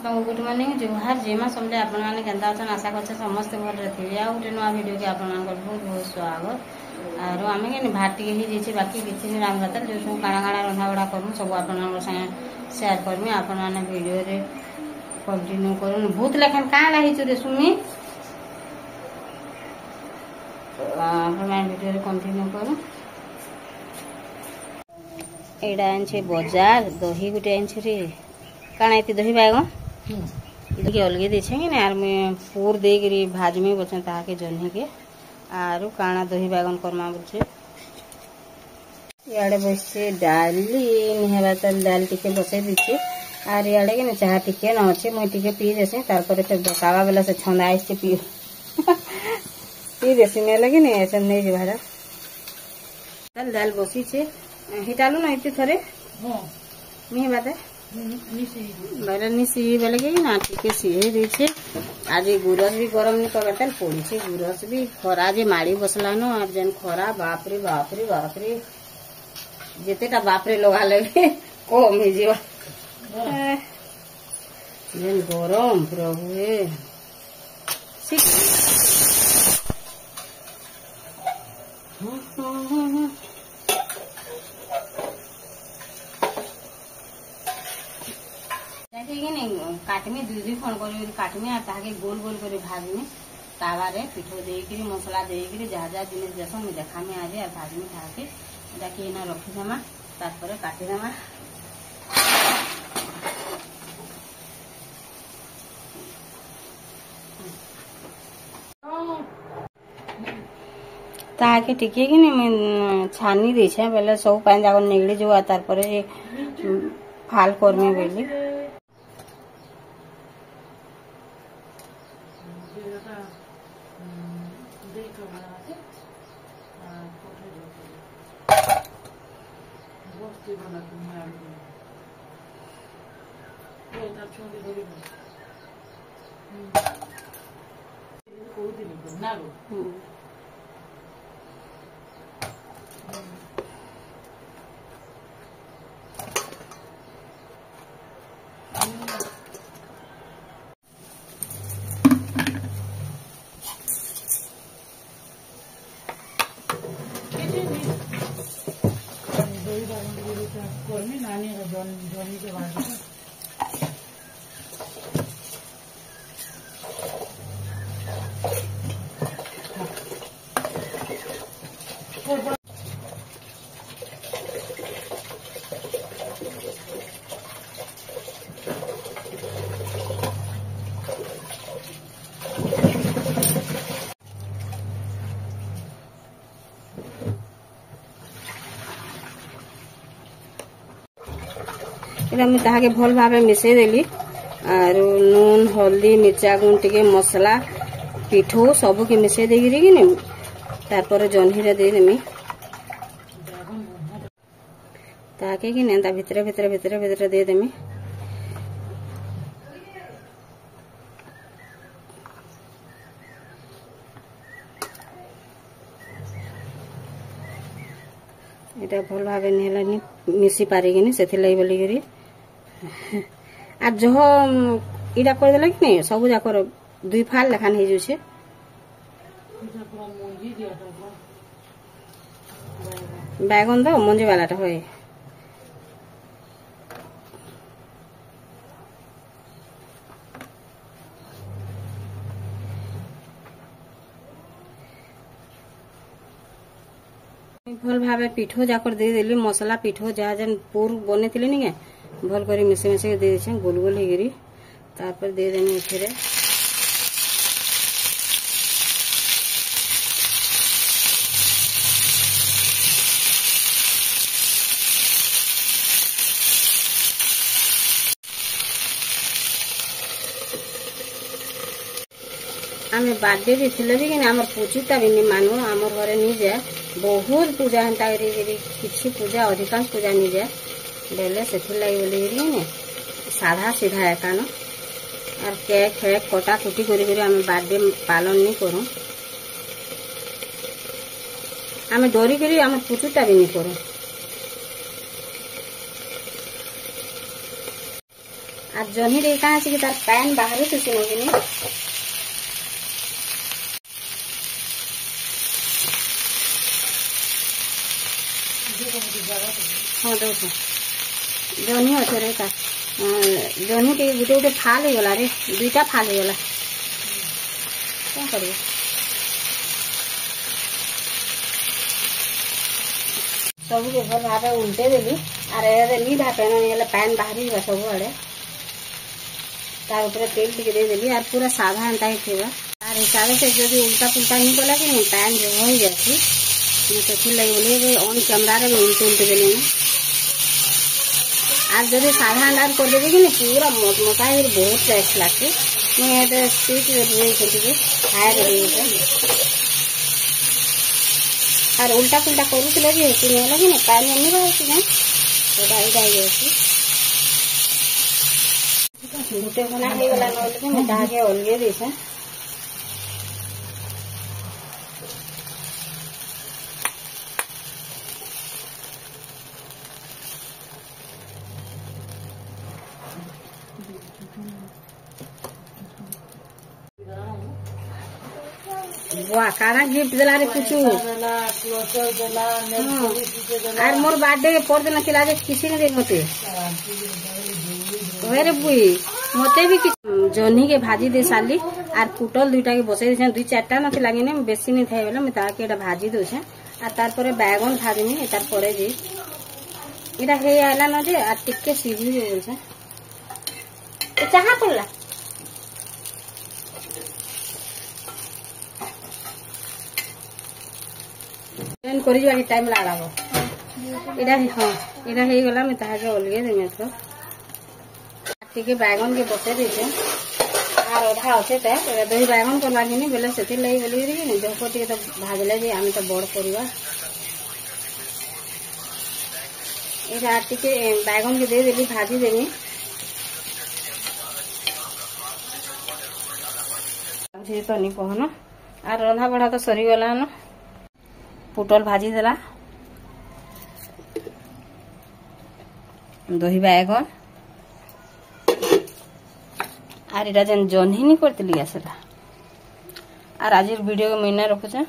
समस्त good morning जुहार जेमा समझे आपण मैंने केंता अच्छा आशा करछे समस्त भल थे आ गोटे नुआ वीडियो के आपण बहुत बहुत स्वागत आर आम के भात टी ही बाकी किसी नहीं राम रात जो सब काଣା काଣା रंधा बड़ा करूँ सब आपण सेयार करमी आपण मैंने वीडियो रे कंटिन्यू करूँ भूत लेखन काଣା रे सुनी वीडियो रे कंटिन्यू करूँ एडा आनछे बाजार दही गुटे आनछे रे काना एति दही बैगन इनके अलगे देछे कि यार मैं पूर दे गिरी भाजमी बचन ता के जन्ही के आरु काना दही बैगन करमा बुझे याडे बसे डाली निहेबा तल दाल टिके बसे दिछे आर याडे के चाहा टिके न अछि मैं टिके पी देसे तार पर से बसावा बेला से छंदा आइस के पी देसी ने लगी ने ऐसे नहीं जे भाड़ा तल दाल बसी छे हिटालु न इति थरे हां निहेबा त बेले निसी बेले के ना टिके सिहे देछे आज गुरस भी गरम नहीं करतल पड़ी छे गुरस भी खरा जे माड़ी बसला न और जन खरा बाप रे बाप रे बाप रे जेतेटा बाप रे लगा लगे कम ही जीवा जन गरम प्रभु हे काटमी दुई खंड कर काटमी और ताके गोल गोल कर भाजमी तावा रे पिठो देकरी मसला देकरी जहाँ जहाँ जिन देख मुझे देखामी आज और भाजमी ताके डाकी ना रखीदेमा तापर काटिदेमा ताके टिके कि नहीं छानी देछे बेले सब पानी जाक निगड़ी जो तार फाल करमी बेली जोनी के बाद ताके भल भाव मिसई देली और नून हल्दी मिर्चा गुण टिके मसला पिठो सब के मिसई देगिरी कि नहीं तार जन्ही रे दे देमी ताके कि नहीं ता भितरे भितरे भितरे भितरे दे देमी एटा भल भाव नहीं मिसी पारिगिनी से बोलिकी आ जह इटा करदेला कि नहीं सब जाक दुई फाल लेखान हो जाए बैगन तो मंजी वालाटा हुए भल भाव पिठो जाकर दे देली मसला पिठो जहाँ जन पूर बने थे नहीं भल कर मिसे मिसे दे देछे गोल गोल होगी तापर दे देनी फिर आम बार्डे भी थे भी कि पूजिता भी नहीं मानु आम घर नहीं जाए बहुत पूजा हेन्ता किसी पूजा अधिकांश पूजा नहीं जाए बेले से बोली साधा सीधा एकान और केक फेक कटा कुटी करी आम बार्डे पालन नहीं करूँ आम डरी करी आम पूजुटा भी नहीं करूँ আর জহ্নি রে কাঁ আছে কি তার প্যান বাহারে তো কিনি हाँ दौछ जहनी अच्छे रे का जहनी टे गोटे गोटे फाल हो गला रे दुईटा फाल हो गला कौन कर सब के भल भाव उल्टे देली आर नी भापे ना पैन बाहरी सब आड़े तार ऊपर तेल टिके दे देली आर पूरा साधा अंटा ही थेबा तार हिसाब से जदी उल्टा पुल्टा नहीं कला कि पैन जो हो जाती तो लगे बोले ऑन कैमरा रे उल्टे उल्टे देने आज जब साधा अंडा कर देवे कि पूरा मोटा बहुत टेस्ट लगते मुझे स्वीट खाए और उल्टा पुल्टा करूला कि नहीं पानी नहीं बाहर ना गोटे घना हो गला नगे अलगे देसे वाह काना गिफ्ट देला रे कुछु आर मोर बर्थडे पर दिन थिला जे किसी ने दे मते रे बुई मते भी जहनी के भाजी दे साली आर पुटल दुईटा के बसई दे दुई चारटा न थिला ने बेसी नहीं थाय बेला मैं ताके एटा भाजी दोछे आ तार परे बैगन भाजनी तार परे जे एटा हे आला न जे आ टिके सिझी जे बोलछे ए चाहा पड़ला कर टाइम लागो इधर हाँ इधर हो गला मैं ताके अलगे देमे तो टिके बैगन के बसे देछे आर अधा अच्छे ते दही बैगन कर लागिनी बेले सेति लई बोली रे नि जको टिके तो भाजले जे आमी तो बड़ परिवा इधर टिके बैगन के दे देली भाजी देनी जे तो नहीं कहनो आर रंधा बड़ा तो सरी गला न पुटल भाजी देला दही बैगन आर इटा जेन जहनी नहीं करती आसला आर आज वीडियो को मैंने रखुचे।